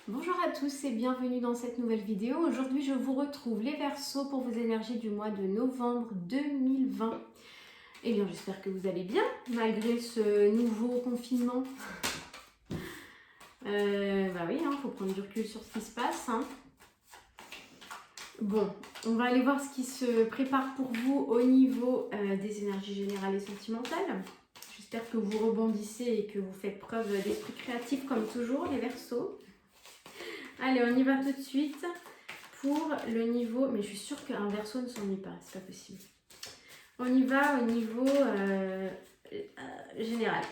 Bonjour à tous et bienvenue dans cette nouvelle vidéo. Aujourd'hui, je vous retrouve les Verseaux pour vos énergies du mois de novembre 2020. Eh bien, j'espère que vous allez bien malgré ce nouveau confinement. Bah oui, faut prendre du recul sur ce qui se passe. Bon, on va aller voir ce qui se prépare pour vous au niveau des énergies générales et sentimentales. J'espère que vous rebondissez et que vous faites preuve d'esprit créatif comme toujours, les Verseaux. Allez, on y va tout de suite pour le niveau... Mais je suis sûre qu'un Verseau ne s'ennuie pas, c'est pas possible. On y va au niveau général.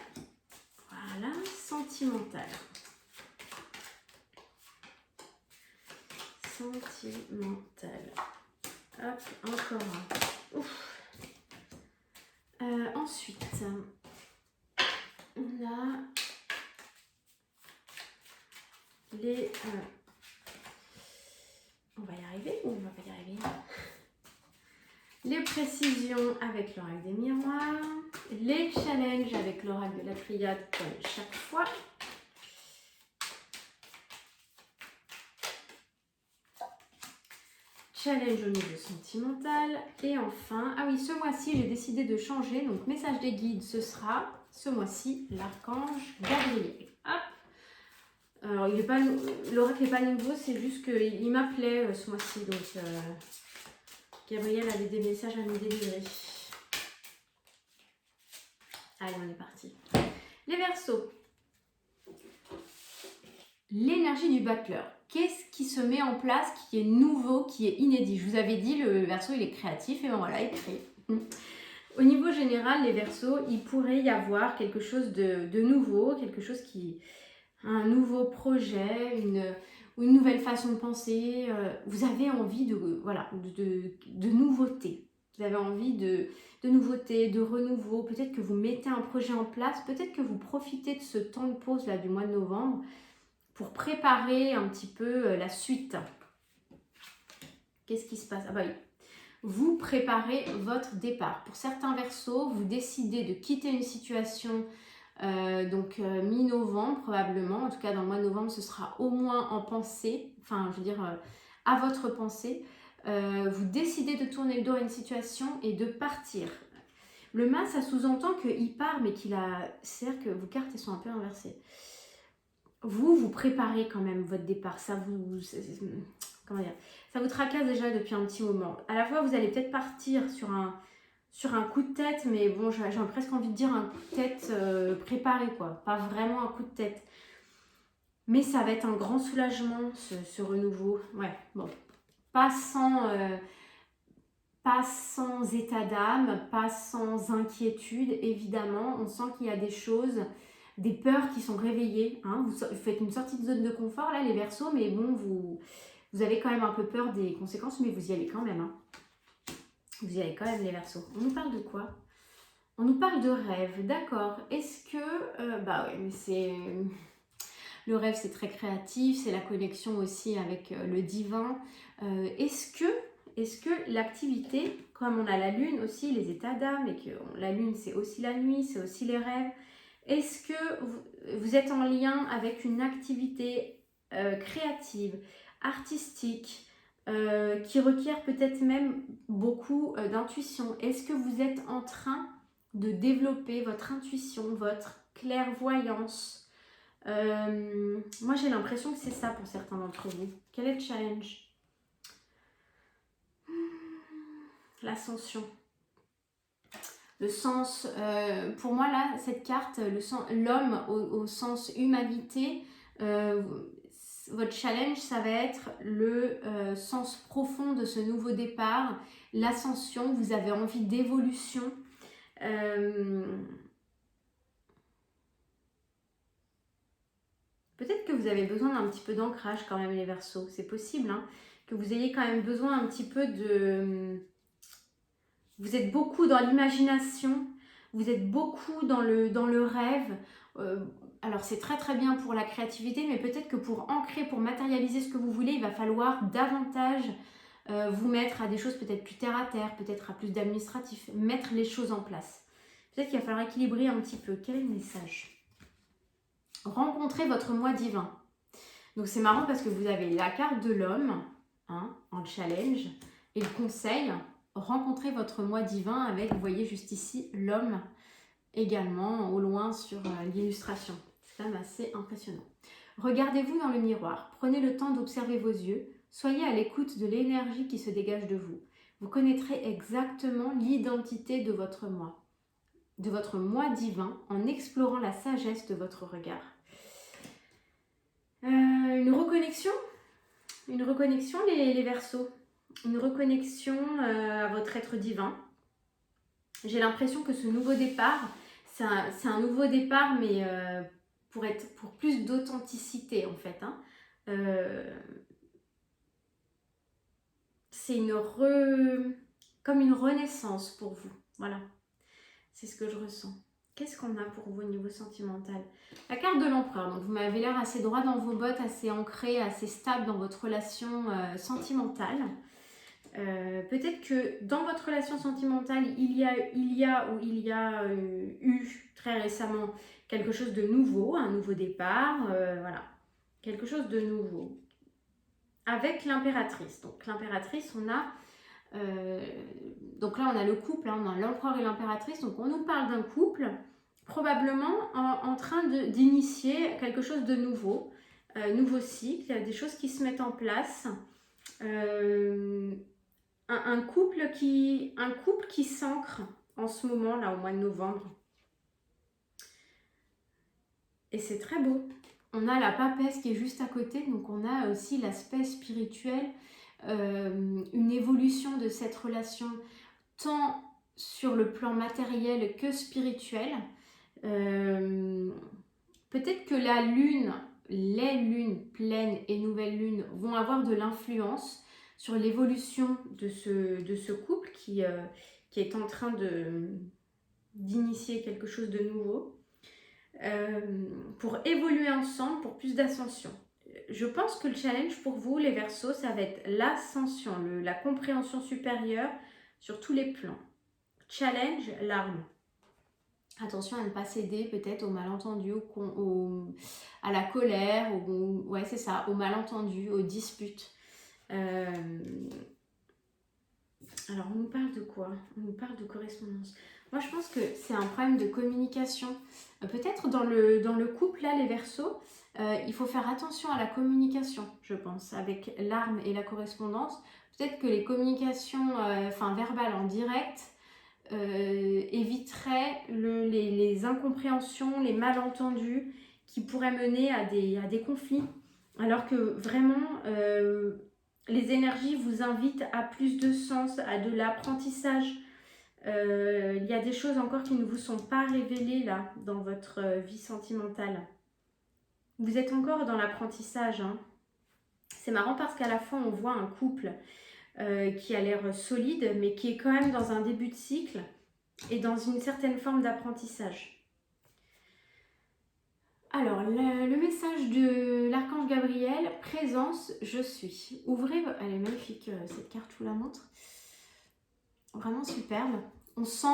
Voilà, sentimental. Sentimental. Hop, encore un. Ouf. Ensuite, on a les... on va y arriver ou on va pas y arriver? Les précisions avec l'oracle des miroirs, les challenges avec l'oracle de la triade comme chaque fois. Challenge au niveau sentimental. Et enfin, ah oui, ce mois-ci, j'ai décidé de changer. Donc, message des guides, ce sera ce mois-ci l'archange Gabriel. Hop. Alors, l'oracle n'est pas nouveau, c'est juste qu'il m'appelait ce mois-ci. Donc, Gabriel avait des messages à nous délivrer. Allez, on est parti. Les Verseaux. L'énergie du battleur. Qu'est-ce qui se met en place, qui est nouveau, qui est inédit? Je vous avais dit, le Verseau, il est créatif et ben voilà, il crée. Au niveau général, les Verseaux, il pourrait y avoir quelque chose de nouveau, quelque chose qui... un nouveau projet, une nouvelle façon de penser. Vous avez envie de nouveauté. Vous avez envie de nouveauté, de renouveau. Peut-être que vous mettez un projet en place. Peut-être que vous profitez de ce temps de pause là, du mois de novembre pour préparer un petit peu la suite. Qu'est-ce qui se passe? Ah bah oui. Vous préparez votre départ. Pour certains Verseaux, vous décidez de quitter une situation mi-novembre probablement. En tout cas, dans le mois de novembre, ce sera au moins en pensée. Enfin, je veux dire, à votre pensée. Vous décidez de tourner le dos à une situation et de partir. Le mas, ça sous-entend qu'il part, mais qu'il a... C'est-à-dire que vos cartes, elles sont un peu inversées. Vous préparez quand même votre départ. Ça vous... Comment dire? Ça vous tracasse déjà depuis un petit moment. À la fois, vous allez peut-être partir sur un coup de tête, mais bon, j'ai presque envie de dire un coup de tête préparé, quoi. Pas vraiment un coup de tête. Mais ça va être un grand soulagement, ce renouveau. Ouais, bon. Pas sans état d'âme, pas sans inquiétude, évidemment. On sent qu'il y a des choses, des peurs qui sont réveillées. Vous faites une sortie de zone de confort, là, les Verseaux, mais bon, vous avez quand même un peu peur des conséquences, mais vous y allez quand même. Vous y allez quand même, les Verseaux. On nous parle de quoi? On nous parle de rêve, d'accord. Est-ce que... bah oui, mais c'est... Le rêve, c'est très créatif, c'est la connexion aussi avec le divin. Est-ce que l'activité, comme on a la lune aussi, les états d'âme, et que la lune, c'est aussi la nuit, c'est aussi les rêves, est-ce que vous êtes en lien avec une activité créative, artistique, qui requiert peut-être même beaucoup d'intuition? Est-ce que vous êtes en train de développer votre intuition, votre clairvoyance? Moi, j'ai l'impression que c'est ça pour certains d'entre vous. Quel est le challenge? L'ascension. Le sens, pour moi là, cette carte, l'homme au sens humanité, votre challenge, ça va être le sens profond de ce nouveau départ, l'ascension, vous avez envie d'évolution. Peut-être que vous avez besoin d'un petit peu d'ancrage quand même, les Verseaux, c'est possible, que vous ayez quand même besoin un petit peu de... Vous êtes beaucoup dans l'imagination, vous êtes beaucoup dans le rêve. Alors c'est très très bien pour la créativité, mais peut-être que pour ancrer, pour matérialiser ce que vous voulez, il va falloir davantage vous mettre à des choses peut-être plus terre à terre, peut-être à plus d'administratif, mettre les choses en place. Peut-être qu'il va falloir équilibrer un petit peu. Quel est le message? Rencontrez votre moi divin. Donc c'est marrant parce que vous avez la carte de l'homme, hein, en challenge, et le conseil, rencontrez votre moi divin avec, vous voyez juste ici, l'homme également au loin sur l'illustration. C'est quand même assez impressionnant. Regardez-vous dans le miroir, prenez le temps d'observer vos yeux, soyez à l'écoute de l'énergie qui se dégage de vous. Vous connaîtrez exactement l'identité de votre moi divin en explorant la sagesse de votre regard. Une reconnexion les Verseaux, une reconnexion à votre être divin. J'ai l'impression que ce nouveau départ, c'est un nouveau départ, mais pour plus d'authenticité en fait. Hein. C'est comme une renaissance pour vous. Voilà, c'est ce que je ressens. Qu'est-ce qu'on a pour vous au niveau sentimental? La carte de l'empereur. Donc vous m'avez l'air assez droit dans vos bottes, assez ancré, assez stable dans votre relation sentimentale. Peut-être que dans votre relation sentimentale, il y a eu très récemment quelque chose de nouveau, un nouveau départ, voilà, quelque chose de nouveau. Avec l'impératrice. Donc l'impératrice, donc là on a le couple, hein, on a l'empereur et l'impératrice, donc on nous parle d'un couple probablement en train d'initier quelque chose de nouveau, nouveau cycle, il y a des choses qui se mettent en place. Un couple qui s'ancre en ce moment là au mois de novembre, et c'est très beau. On a la papesse qui est juste à côté, donc on a aussi l'aspect spirituel, une évolution de cette relation tant sur le plan matériel que spirituel. Peut-être que les lunes pleines et nouvelles lunes vont avoir de l'influence sur l'évolution de ce couple qui est en train d'initier quelque chose de nouveau, pour évoluer ensemble, pour plus d'ascension. Je pense que le challenge pour vous, les Verseaux, ça va être l'ascension, la compréhension supérieure sur tous les plans. Challenge, larmes. Attention à ne pas céder peut-être au malentendu, à la colère, ouais c'est ça, au malentendu, aux disputes. Alors on nous parle de quoi? On nous parle de correspondance. Moi je pense que c'est un problème de communication. Peut-être dans le couple là, les Verseaux, il faut faire attention à la communication, je pense, avec l'arme et la correspondance. Peut-être que les communications verbales en direct éviteraient les incompréhensions, les malentendus qui pourraient mener à des conflits. Alors que vraiment, les énergies vous invitent à plus de sens, à de l'apprentissage. Il y a des choses encore qui ne vous sont pas révélées là, dans votre vie sentimentale. Vous êtes encore dans l'apprentissage. Hein. C'est marrant parce qu'à la fois, on voit un couple qui a l'air solide, mais qui est quand même dans un début de cycle et dans une certaine forme d'apprentissage. Alors, le message de l'archange Gabriel, présence, je suis. Ouvrez, elle est magnifique cette carte, je vous la montre. Vraiment superbe. On sent,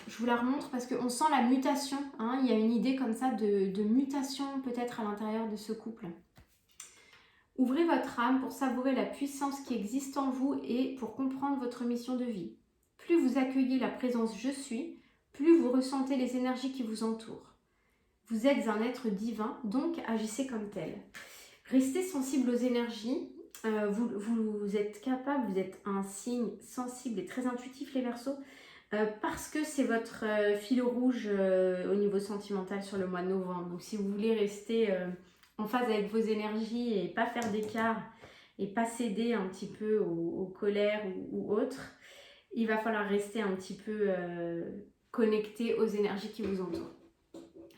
je vous la remontre parce qu'on sent la mutation. Hein, il y a une idée comme ça de mutation peut-être à l'intérieur de ce couple. Ouvrez votre âme pour savourer la puissance qui existe en vous et pour comprendre votre mission de vie. Plus vous accueillez la présence je suis, plus vous ressentez les énergies qui vous entourent. Vous êtes un être divin, donc agissez comme tel. Restez sensible aux énergies. Vous êtes capable, vous êtes un signe sensible et très intuitif, les Verseaux, parce que c'est votre fil rouge au niveau sentimental sur le mois de novembre. Donc si vous voulez rester en phase avec vos énergies et pas faire d'écart et pas céder un petit peu aux colères ou autres, il va falloir rester un petit peu connecté aux énergies qui vous entourent.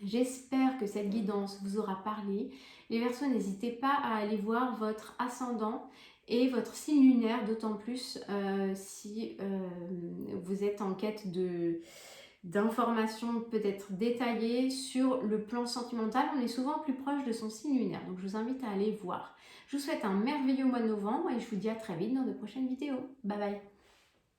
J'espère que cette guidance vous aura parlé. Les Verseaux, n'hésitez pas à aller voir votre ascendant et votre signe lunaire, d'autant plus si vous êtes en quête d'informations peut-être détaillées sur le plan sentimental. On est souvent plus proche de son signe lunaire, donc je vous invite à aller voir. Je vous souhaite un merveilleux mois de novembre et je vous dis à très vite dans de prochaines vidéos. Bye bye.